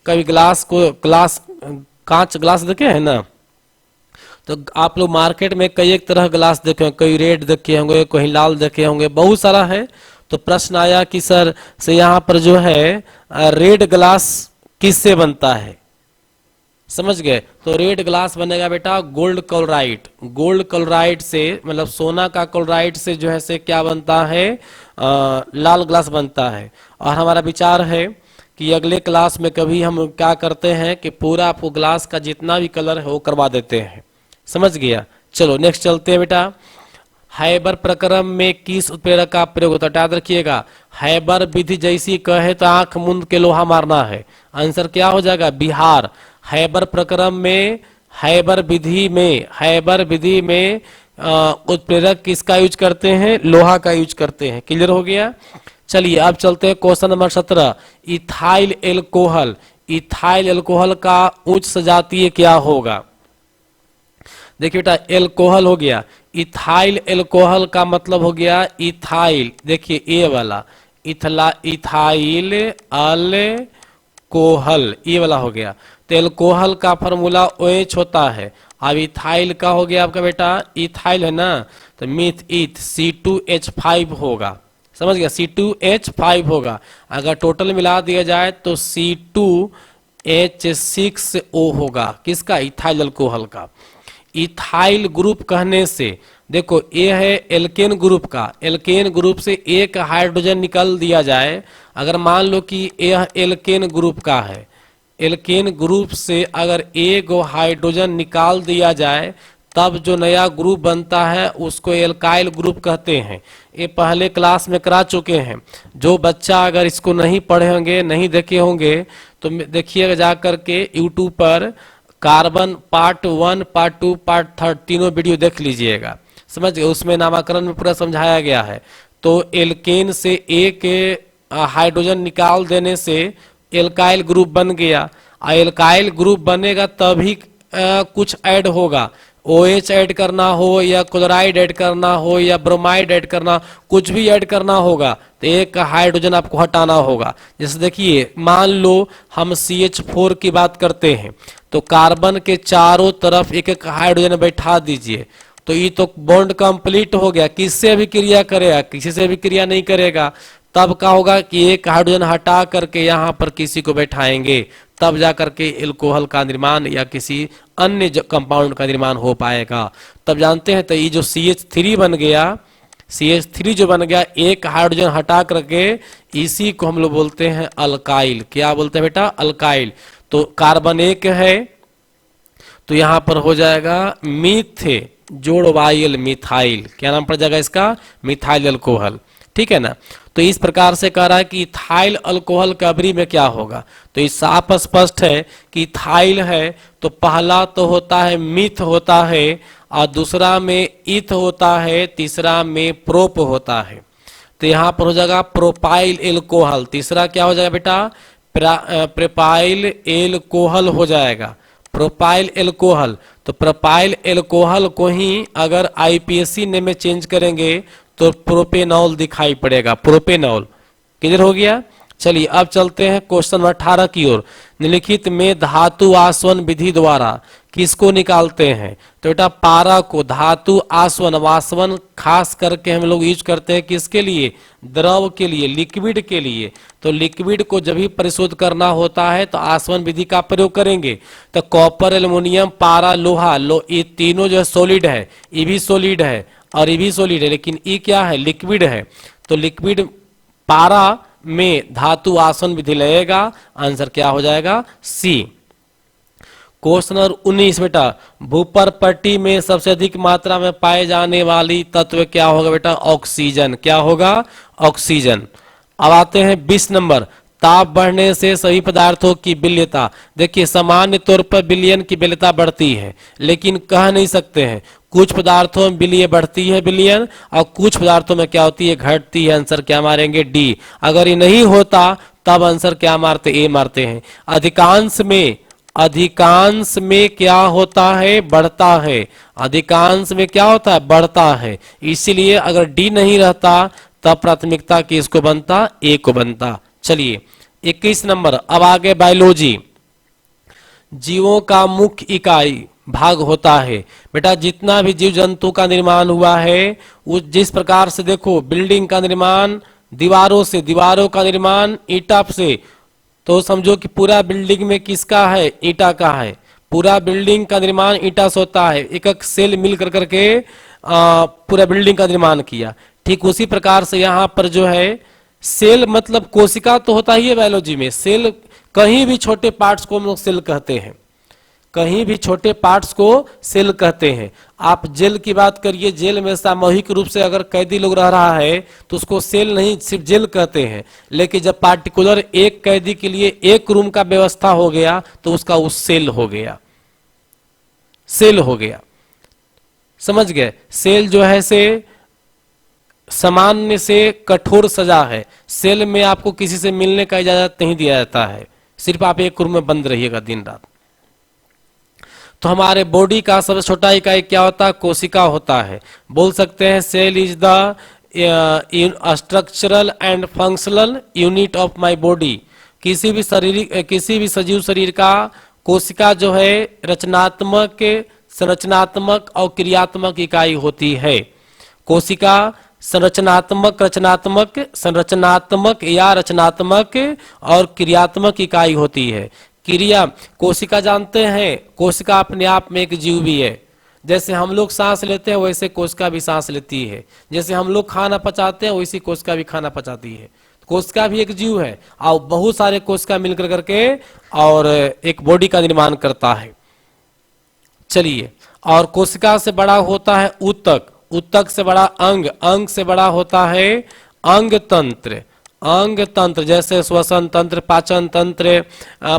कभी कांच ग्लास देखे हैं ना, तो आप लोग मार्केट में कई एक तरह ग्लास देखे होंगे, कोई रेड देखे होंगे, कोई लाल देखे होंगे, बहुत सारा है। तो प्रश्न आया कि सर से यहाँ पर जो है रेड ग्लास किससे बनता है, समझ गए। तो रेड ग्लास बनेगा बेटा गोल्ड क्लोराइड, गोल्ड क्लोराइड से मतलब सोना का क्लोराइड से जो है से क्या बनता है, लाल ग्लास बनता है। और हमारा विचार है कि अगले क्लास में कभी हम क्या करते हैं कि पूरा आपको ग्लास का जितना भी कलर है वो करवा देते हैं, समझ गया। चलो नेक्स्ट चलते हैं बेटा। हैबर प्रक्रम में किस उत्प्रेरक का प्रयोग होता है? याद रखिएगा, हैबर विधि जैसी कहे तो आंख मूंद के लोहा मारना है। आंसर क्या हो जाएगा? बिहार। हैबर प्रक्रम में, हैबर विधि में उत्प्रेरक किसका यूज करते हैं? लोहा का यूज करते हैं। क्लियर हो गया। चलिए अब चलते हैं question number 17। Ethyl alcohol, ethyl alcohol का उच्च सजातीय क्या होगा? देखिए बेटा, एल्कोहल हो गया, इथाइल एल्कोहल का मतलब हो गया इथाइल, देखिए ए वाला इथाइल अल्कोहल, ये वाला हो गया। तो एल्कोहल का फॉर्मूला OH होता है। अब इथाइल का हो गया आपका बेटा, इथाइल है ना, तो मिथ ईथ C2H5 होगा। समझ गया, C2H5 होगा। अगर टोटल मिला दिया जाए तो C2H6O होगा। किसका? इथाइल अल्कोहल का। इथाइल ग्रुप कहने से देखो, ये है एल्केन ग्रुप का, एल्केन ग्रुप से एक हाइड्रोजन निकाल दिया जाए। अगर मान लो कि यह एल्केन ग्रुप का है, एल्केन ग्रुप से अगर एक हाइड्रोजन निकाल दिया जाए तब जो नया ग्रुप बनता है उसको एल्काइल ग्रुप कहते हैं। ये पहले क्लास में करा चुके हैं। जो बच्चा अगर इसको नहीं पढ़े होंगे, नहीं देखे होंगे, तो देखिएगा जा करके यूट्यूब पर कार्बन पार्ट 1, पार्ट 2, पार्ट 3 तीनों वीडियो देख लीजिएगा। समझ गए, उसमें नामकरण में पूरा समझाया गया है। तो एल्केन से एक हाइड्रोजन निकाल देने से एल्काइल ग्रुप बन गया। एल्काइल ग्रुप बनेगा तभी कुछ ऐड होगा। OH ऐड करना हो या क्लोराइड ऐड करना हो या ब्रोमाइड ऐड करना, कुछ भी ऐड करना होगा तो एक हाइड्रोजन आपको हटाना होगा। जैसे देखिए, मान लो हम CH4 की बात करते हैं तो कार्बन के चारों तरफ एक एक हाइड्रोजन बैठा दीजिए, तो ये तो बॉन्ड कंप्लीट हो गया। किससे भी क्रिया करेगा? किसी से भी क्रिया नहीं करेगा। तब क्या होगा कि एक हाइड्रोजन हटा करके यहाँ पर किसी को बैठाएंगे, तब जा करके एल्कोहल का निर्माण या किसी अन्य कंपाउंड का निर्माण हो पाएगा। तब जानते हैं, तो ये जो CH3 बन गया, CH3 जो बन गया, एक हाइड्रोजन हटा करके इसी को हम लोग बोलते हैं अल्काइल। क्या बोलते हैं बेटा? अल्काइल। तो कार्बन एक है तो यहां पर हो जाएगा मीथे जोड़ वाइल मिथाइल। क्या नाम पड़ जाएगा इसका? Methyl alcohol. ठीक है ना। तो इस प्रकार से कह रहा है कि इथाइल अल्कोहल का अवरी में क्या होगा। तो इस साफ स्पष्ट है कि इथाइल है तो पहला तो होता है मिथ होता है, और दूसरा में इथ होता है, तीसरा में प्रोप होता है। तो यहां पर हो जाएगा प्रोपाइल एल्कोहल। तीसरा क्या हो जाएगा बेटा? प्रोपाइल एल्कोहल हो जाएगा, प्रोपाइल एल्कोहल। तो प्रोपाइल एल्कोहल को ही अगर IPSC ने में चेंज करेंगे तो प्रोपेनॉल दिखाई पड़ेगा, प्रोपेनॉल। क्लियर हो गया। चलिए अब चलते हैं क्वेश्चन नंबर 18 की ओर। निम्नलिखित में धातु आसवन विधि द्वारा किसको निकालते हैं? तो बेटा पारा को। धातु आसवन, वासवन खास करके हम लोग यूज करते हैं किसके लिए? द्रव के लिए, लिक्विड के लिए। तो लिक्विड को जब भी परिशोध करना होता है तो आसवन विधि का प्रयोग करेंगे। तो कॉपर, एल्युमिनियम, पारा, लोहा, ये तीनों जो है सॉलिड है, ये भी सॉलिड है और ये भी सॉलिड है, लेकिन ये क्या है? लिक्विड है। तो लिक्विड पारा में धातु आसवन विधि लगेगा। आंसर क्या हो जाएगा? C। क्वेश्चन नंबर 19 बेटा, भूपर पट्टी में सबसे अधिक मात्रा में पाए जाने वाली तत्व क्या होगा बेटा? ऑक्सीजन। क्या होगा? ऑक्सीजन। अब आते हैं 20 नंबर, ताप बढ़ने से सभी पदार्थों की विलेयता। देखिए सामान्य तौर पर विलयन की विलेयता बढ़ती है, लेकिन कह नहीं सकते हैं। कुछ पदार्थों में विलय बढ़ती है विलयन, और कुछ पदार्थों में क्या होती है? घटती है। आंसर क्या मारेंगे? D। अगर ये नहीं होता तब आंसर क्या मारते? A मारते हैं। अधिकांश में क्या होता है? बढ़ता है। अधिकांश में क्या होता है? बढ़ता है। इसीलिए अगर D नहीं रहता तब प्राथमिकता किसको बनता? A को बनता। चलिए 21 नंबर, अब आगे बायोलॉजी। जीवों का मुख्य इकाई भाग होता है। बेटा जितना भी जीव जंतु का निर्माण हुआ है, उस जिस प्रकार से देखो बिल्डिंग का निर्माण दीवारों से, दीवारों का निर्माण ईंटा से, तो समझो कि पूरा बिल्डिंग में किसका है? ईंटा का है। पूरा बिल्डिंग का निर्माण ईंटा से होता है। एक एक सेल मिल कर करके पूरा बिल्डिंग का निर्माण किया। ठीक उसी प्रकार से यहाँ पर जो है सेल मतलब कोशिका तो होता ही है बायोलॉजी में। सेल कहीं भी छोटे पार्ट्स को हम लोग सेल कहते हैं। कहीं भी छोटे पार्ट्स को सेल कहते हैं। आप जेल की बात करिए, जेल में सामूहिक रूप से अगर कैदी लोग रह रहा है तो उसको सेल नहीं, सिर्फ जेल कहते हैं। लेकिन जब पार्टिकुलर एक कैदी के लिए एक रूम का व्यवस्था हो गया तो उसका उस सेल हो गया, सेल हो गया। समझ गए? सेल जो है से सामान्य से कठोर सजा है। सेल में आपको किसी से मिलने का इजाजत नहीं दिया जाता है, सिर्फ आप एक रूम में बंद रहिएगा दिन रात। तो हमारे बॉडी का सबसे छोटा इकाई क्या होता है? कोशिका होता है। बोल सकते हैं cell is the structural and functional unit of my body. किसी भी सजीव शरीर का कोशिका जो है रचनात्मक, संरचनात्मक और क्रियात्मक इकाई होती है। कोशिका संरचनात्मक या रचनात्मक और क्रियात्मक इकाई होती है। क्रिया, कोशिका जानते हैं, कोशिका अपने आप में एक जीव भी है। जैसे हम लोग सांस लेते हैं वैसे कोशिका भी सांस लेती है। जैसे हम लोग खाना पचाते हैं वैसी कोशिका भी खाना पचाती है। कोशिका भी एक जीव है और बहुत सारे कोशिका मिलकर करके और एक बॉडी का निर्माण करता है। चलिए, और कोशिका से बड़ा होता है ऊतक, ऊतक से बड़ा अंग, अंग से बड़ा होता है अंग तंत्र, अंग तंत्र जैसे श्वसन तंत्र, पाचन तंत्र,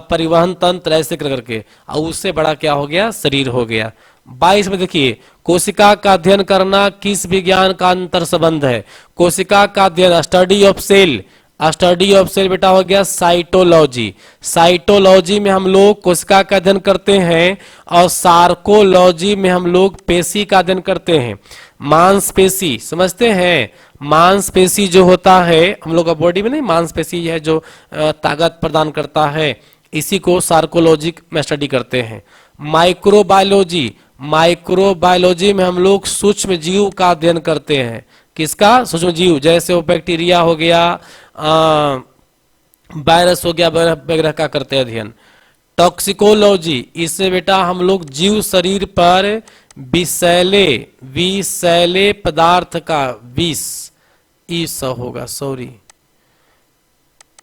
परिवहन तंत्र, ऐसे करके। और उससे बड़ा क्या हो गया? शरीर हो गया। 22 में देखिए, कोशिका का अध्ययन करना किस विज्ञान का अंतर संबंध है? कोशिका का अध्ययन, study of cell, study of cell बेटा हो गया साइटोलॉजी। साइटोलॉजी में हम लोग कोशिका का अध्ययन करते हैं और सार्कोलॉजी में हम लोग पेशी का अध्ययन करते हैं। मांसपेशी समझते हैं? मांसपेशी जो होता है हम लोग का बॉडी में, नहीं मांसपेशी है जो ताकत प्रदान करता है, इसी को सार्कोलॉजी में स्टडी करते हैं। माइक्रोबायोलॉजी, माइक्रोबायोलॉजी में हम लोग सूक्ष्म जीव का अध्ययन करते हैं। किसका? सूक्ष्म जीव, जैसे वो बैक्टीरिया हो गया, वायरस हो गया, वगैरह का करते हैं अध्ययन। टॉक्सिकोलॉजी, इससे बेटा हम लोग जीव शरीर पर विषैले पदार्थ का, विष ई स होगा, सॉरी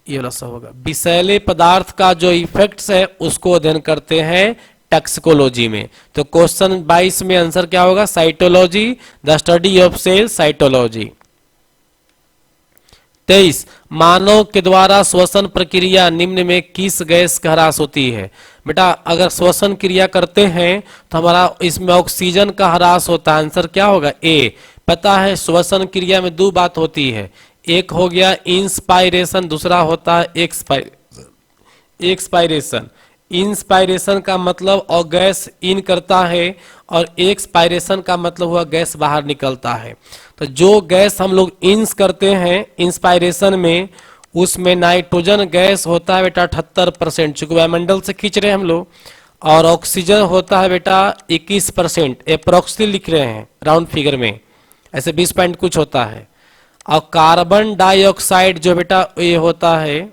ये वाला स होगा, विषैले पदार्थ का जो इफेक्ट्स है उसको अध्ययन करते हैं टॉक्सिकोलॉजी में। तो क्वेश्चन 22 में आंसर क्या होगा? Cytology, the study of cell, cytology. 23, मानव के द्वारा श्वसन प्रक्रिया निम्न में किस गैस का ह्रास होती है? बेटा अगर श्वसन क्रिया करते हैं तो हमारा इसमें ऑक्सीजन का ह्रास होता है। आंसर क्या होगा? ए। पता है श्वसन क्रिया में दो बात होती है, एक हो गया इंस्पायरेशन, दूसरा होता है एक्सपायरेशन। इंस्पायरेशन का मतलब और गैस इन करता है और एक्सपायरेशन का मतलब हुआ गैस बाहर निकलता है। तो जो गैस हम लोग इंस करते हैं इंस्पायरेशन में, उसमें नाइट्रोजन गैस होता है बेटा 78%, चूंकि वायुमंडल से खींच रहे हैं हम लोग, और ऑक्सीजन होता है बेटा 21%। अप्रोक्सीमेटली लिख रहे हैं राउंड फिगर में, ऐसे 20 पॉइंट कुछ होता है। और कार्बन डाइऑक्साइड जो बेटा ये होता है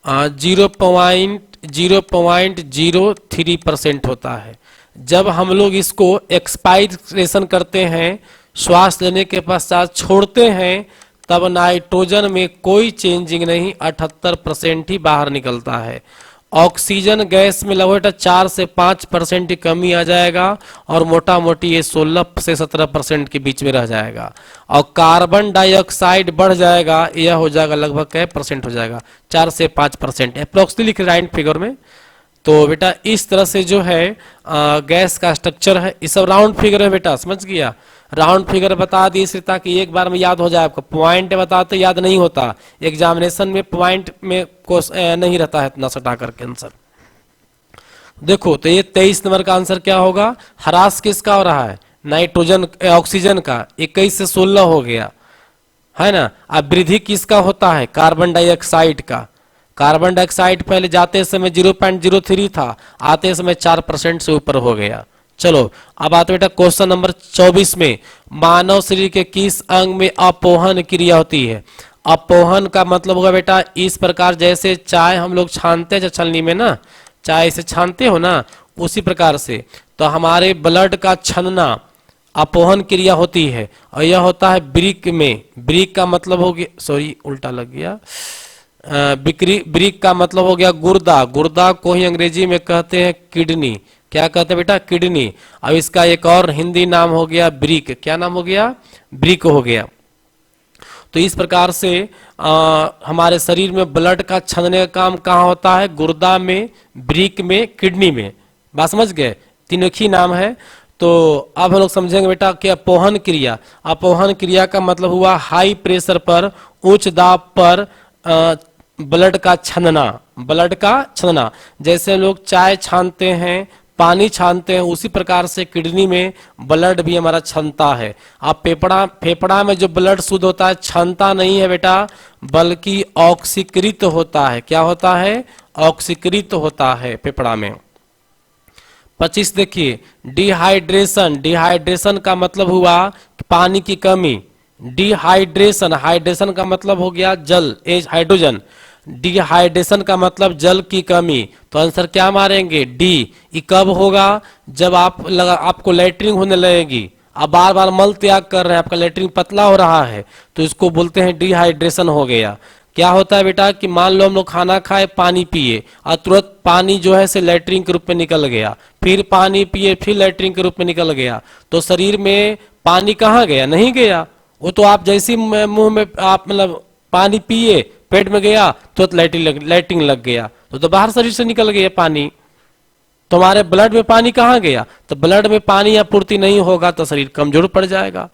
0.03% होता है। जब हम लोग इसको एक्सपायरेशन करते हैं, श्वास लेने के पश्चात छोड़ते हैं, तब नाइट्रोजन में कोई चेंजिंग नहीं, 78% ही बाहर निकलता है। ऑक्सीजन गैस में लगभग 4 से 5% की कमी आ जाएगा और मोटा मोटी ये 16 से 17% के बीच में रह जाएगा। और कार्बन डाइऑक्साइड बढ़ जाएगा, यह हो जाएगा लगभग क्या % हो जाएगा? 4 से 5%, अप्रोक्सीमेटली लिख राइट फिगर में। तो बेटा इस तरह से जो है गैस का स्ट्रक्चर है। ये सब राउंड फिगर है बेटा, समझ गया? राउंड फिगर बता दी इसलिए ताकि एक बार में याद हो जाए आपको। पॉइंट बताते याद नहीं होता, एग्जामिनेशन में पॉइंट में नहीं रहता है इतना सटा करके आंसर। देखो तो ये 23 नंबर का आंसर क्या होगा? ह्रास किसका हो रहा है? नाइट्रोजन ऑक्सीजन का 21 से 16 हो गया है ना। अब वृद्धि किसका होता है? कार्बन डाइऑक्साइड का। कार्बन डाइऑक्साइड पहले जाते समय 0.03 था, आते समय 4% से ऊपर हो गया। चलो अब आते बेटा क्वेश्चन नंबर 24 में, मानव शरीर के किस अंग में अपोहन क्रिया होती है? अपोहन का मतलब होगा बेटा इस प्रकार, जैसे चाय हम लोग छानते हैं छलनी में ना, चाय से छानते हो ना, उसी प्रकार से तो हमारे ब्लड का छनना अपोहन क्रिया होती है। और यह होता है ब्रिक में। ब्रिक का मतलब हो गया, सॉरी उल्टा लग गया, ब्रीक का मतलब हो गया गुर्दा, गुर्दा को ही अंग्रेजी में कहते हैं किडनी। क्या कहते हैं बेटा? किडनी। अब इसका एक और हिंदी नाम हो गया ब्रीक। क्या नाम हो गया? ब्रीक हो गया। तो इस प्रकार से हमारे शरीर में ब्लड का छानने का काम कहाँ होता है? गुर्दा में, ब्रीक में, किडनी में। बात समझ गए? तीनों ही नाम है। तो अब हम लोग समझेंगे बेटा कि अपोहन क्रिया। अपोहन क्रिया का मतलब हुआ हाई प्रेशर पर, उच्च दाब पर ब्लड का छनना, ब्लड का छनना। जैसे लोग चाय छानते हैं, पानी छानते हैं, उसी प्रकार से किडनी में ब्लड भी हमारा छनता है। अब फेफड़ा में जो ब्लड शुद्ध होता है छनता नहीं है बेटा, बल्कि ऑक्सीकृत होता है। क्या होता है? ऑक्सीकृत होता है फेफड़ा में। 25 देखिए, डिहाइड्रेशन। डिहाइड्रेशन का मतलब हुआ पानी की कमी। डिहाइड्रेशन, हाइड्रेशन का मतलब हो गया जल, एज हाइड्रोजन। डिहाइड्रेशन का मतलब जल की कमी। तो आंसर क्या मारेंगे? डी। ये कब होगा? जब आपको लैट्रिन होने लगेगी, आप बार बार मल त्याग कर रहे हैं, आपका लैट्रिन पतला हो रहा है, तो इसको बोलते हैं डिहाइड्रेशन हो गया। क्या होता है बेटा कि मान लो हम लोग खाना खाए, पानी पिए और तुरंत पानी जो है से लैट्रिन के रूप में निकल गया, फिर पानी पिए, फिर लैट्रिन के रूप में निकल गया, तो शरीर में पानी कहाँ गया? नहीं गया। वो तो आप जैसी मुंह में आप मतलब पानी पिए, पेट में गया, तुरंत लैट्रिन लग गया, तो बाहर शरीर से निकल गया पानी। तुम्हारे ब्लड में पानी कहाँ गया? तो ब्लड में पानी आपूर्ति नहीं होगा तो शरीर कमजोर पड़ जाएगा,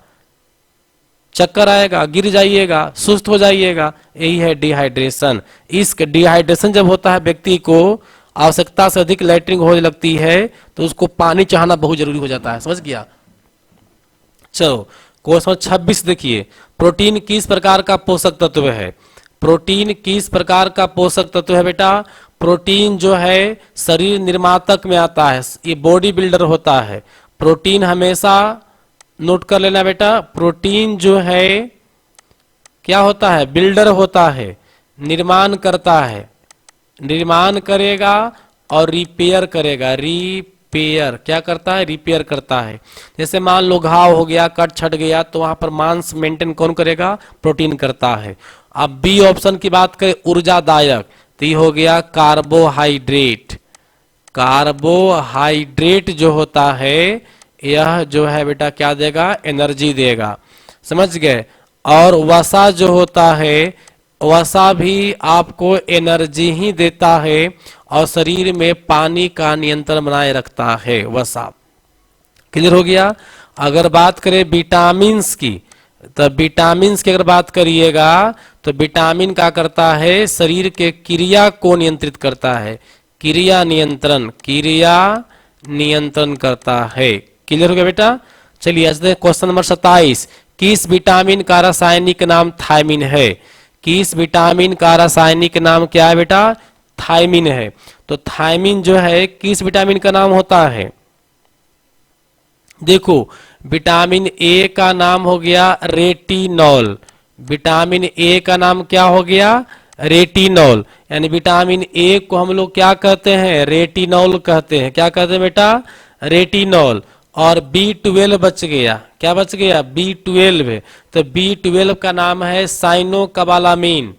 चक्कर आएगा, गिर जाइएगा, सुस्त हो जाइएगा। यही है डिहाइड्रेशन। इस डिहाइड्रेशन जब होता है, व्यक्ति को आवश्यकता से अधिक लैट्रिन होने लगती है, तो उसको पानी चाहना बहुत जरूरी हो जाता है। समझ गया? चलो क्वेश्चन 26 देखिए, प्रोटीन किस प्रकार का पोषक तत्व है? प्रोटीन किस प्रकार का पोषक तत्व है बेटा? प्रोटीन जो है शरीर निर्मातक में आता है, ये बॉडी बिल्डर होता है। प्रोटीन हमेशा नोट कर लेना बेटा, प्रोटीन जो है क्या होता है? बिल्डर होता है, निर्माण करता है, निर्माण करेगा और रिपेयर करेगा। रिपेयर क्या करता है? रिपेयर करता है। जैसे मान लो घाव हो गया, कट छट गया, तो वहां पर मांस मेंटेन कौन करेगा? प्रोटीन करता है। अब बी ऑप्शन की बात करें, ऊर्जादायक, तो ये हो गया कार्बोहाइड्रेट। कार्बोहाइड्रेट जो होता है, यह जो है बेटा क्या देगा? एनर्जी देगा। समझ गए? और वसा जो होता है, वसा भी आपको एनर्जी ही देता है और शरीर में पानी का नियंत्रण बनाए रखता है वसा। क्लियर हो गया? अगर बात करें विटामिन्स की, तो विटामिन्स की अगर बात करिएगा तो विटामिन क्या करता है? शरीर के क्रिया को नियंत्रित करता है, क्रिया नियंत्रण, क्रिया नियंत्रण करता है। क्लियर हो गया बेटा? चलिए आज क्वेश्चन नंबर 27, किस विटामिन का रासायनिक नाम थायमिन है? किस विटामिन का रासायनिक नाम क्या है बेटा? थायमिन है। तो थायमिन जो है किस विटामिन का नाम होता है? देखो, विटामिन ए का नाम हो गया रेटिनॉल। विटामिन ए का नाम क्या हो गया? रेटिनॉल। यानी विटामिन ए को हम लोग क्या कहते हैं? रेटिनॉल कहते हैं। क्या कहते हैं बेटा? रेटिनॉल। और B12 बच गया। क्या बच गया? B12। तो B12 का नाम है साइनोकोबालामीन।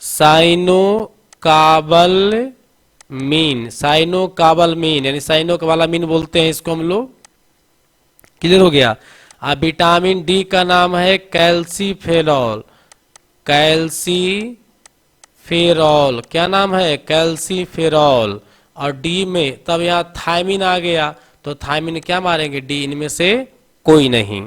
साइनोकोबालामीन यानी साइनोकोबालामीन बोलते हैं इसको हम लोग। क्लियर हो गया? अब विटामिन डी का नाम है कैल्सीफेरॉल। कैल्सीफेरॉल क्या नाम है? कैल्सीफेरॉल। और डी में तब यहां थायमिन आ गया, तो थायमिन क्या मारेंगे? डी। इनमें से कोई नहीं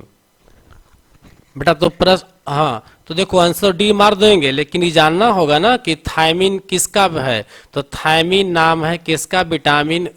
बेटा। तो प्रश्न, हाँ, तो देखो आंसर डी मार देंगे, लेकिन ये जानना होगा ना कि थायमिन किसका है। तो थायमिन नाम है किसका? विटामिन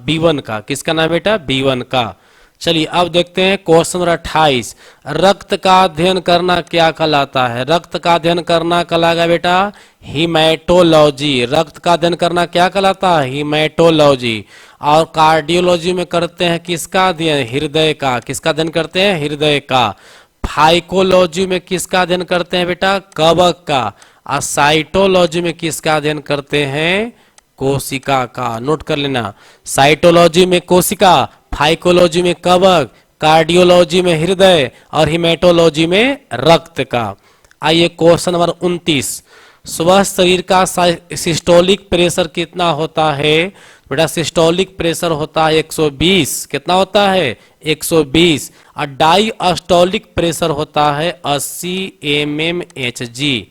B1 का। किसका नाम बेटा? B1 का। चलिए अब देखते हैं क्वेश्चन नंबर 28, रक्त का अध्ययन करना क्या कहलाता है? रक्त का अध्ययन करना कहलाएगा बेटा हिमेटोलॉजी। रक्त का अध्ययन करना क्या कहलाता है? हिमेटोलॉजी। और कार्डियोलॉजी में करते हैं किसका अध्ययन? हृदय का। किसका अध्ययन करते हैं? हृदय का। फाइकोलॉजी में किसका अध्ययन करते हैं बेटा? कवक का। और साइटोलॉजी में किसका अध्ययन करते हैं? कोशिका का। नोट कर लेना, साइटोलॉजी में कोशिका, फाइकोलॉजी में कवक, कार्डियोलॉजी में हृदय और हिमेटोलॉजी में रक्त का। आइए क्वेश्चन नंबर 29, स्वस्थ शरीर का सिस्टोलिक प्रेशर कितना होता है? बेटा सिस्टोलिक प्रेशर होता है 120। कितना होता है? 120। और डायस्टोलिक प्रेशर होता है 80 mmHg।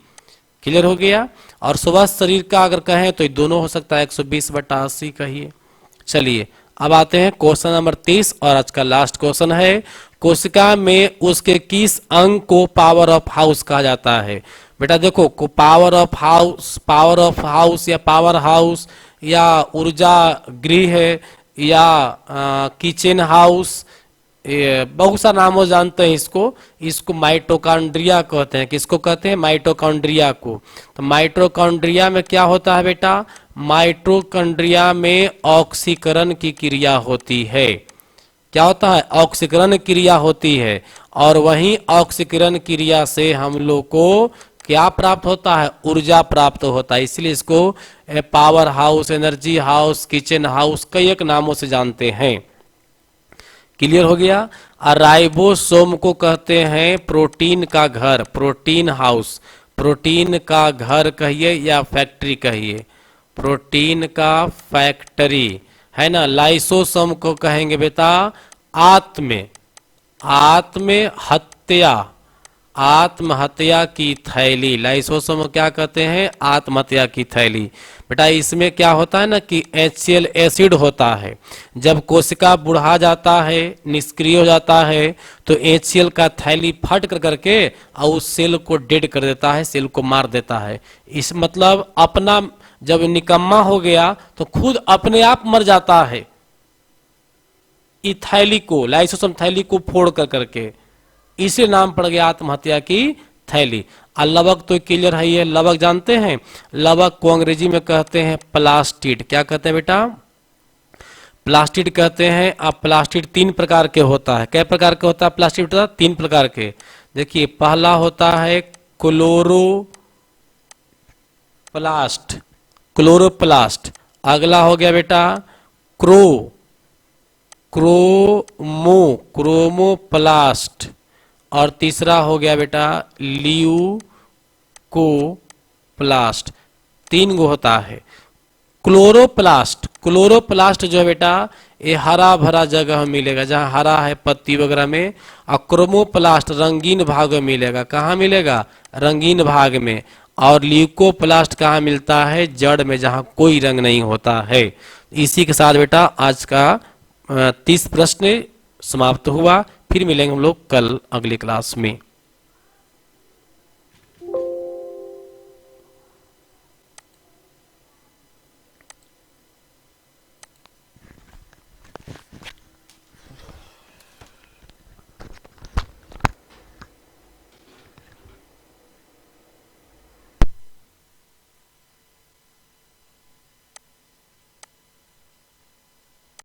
क्लियर हो गया। और स्वस्थ शरीर का अगर कहें तो ये दोनों हो सकता है 120/80 कहिए। चलिए अब आते हैं क्वेश्चन नंबर 30 और आज का लास्ट क्वेश्चन है, कोशिका में उसके किस अंग को पावर ऑफ हाउस कहा जाता है? बेटा देखो पावर ऑफ हाउस या पावर हाउस या ऊर्जा गृह या किचन हाउस, बहुत सा नामों जानते हैं इसको माइटोकॉन्ड्रिया कहते हैं। किसको कहते हैं? माइटोकॉन्ड्रिया को। तो माइटोकॉन्ड्रिया में क्या होता है बेटा? माइटोकॉन्ड्रिया में ऑक्सीकरण की क्रिया होती है। क्या होता है? ऑक्सीकरण क्रिया होती है। और वहीं ऑक्सीकरण क्रिया से हम लोग को क्या प्राप्त होता है? ऊर्जा प्राप्त होता है। इसलिए इसको power house, energy house, kitchen house कई एक नामों से जानते हैं। क्लियर हो गया। और राइबोसोम को कहते हैं प्रोटीन का घर, प्रोटीन हाउस, प्रोटीन का घर कहिए या फैक्ट्री कहिए, प्रोटीन का फैक्ट्री है ना। लाइसोसोम को कहेंगे बेटा आत्महत्या की थैली। लाइसोसोम क्या कहते हैं? आत्महत्या की थैली। बेटा इसमें क्या होता है ना कि HCl एसिड होता है। जब कोशिका बुढ़ा जाता है, निष्क्रिय हो जाता है, तो HCl का थैली फट कर करके और उस सेल को डेड कर देता है, सेल को मार देता है। इस मतलब अपना जब निकम्मा हो गया तो खुद अपने आप मर जाता है। इस थैली को, लाइसोसोम थैली को फोड़ कर करके, इसे नाम पड़ गया आत्महत्या की थैली। और लवक तो क्लियर है, ये लवक जानते हैं? लवक को अंग्रेजी में कहते हैं प्लास्टिड। क्या कहते हैं बेटा? प्लास्टिड कहते हैं। अब प्लास्टिड 3 प्रकार के होता है। कै प्रकार के होता है प्लास्टिड? 3 प्रकार के। देखिए पहला होता है क्लोरोप्लास्ट। अगला हो गया बेटा क्रोमोप्लास्ट। और तीसरा हो गया बेटा ल्यूकोप्लास्ट। 3 गो होता है। क्लोरोप्लास्ट जो है बेटा ये हरा भरा जगह मिलेगा, जहां हरा है पत्ती वगैरह में। और क्रोमोप्लास्ट रंगीन भाग में मिलेगा। कहाँ मिलेगा? रंगीन भाग में। और ल्यूकोप्लास्ट कहाँ मिलता है? जड़ में, जहां कोई रंग नहीं होता है। इसी के साथ बेटा आज का 30 प्रश्न समाप्त हुआ। फिर मिलेंगे हम लोग कल अगली क्लास में।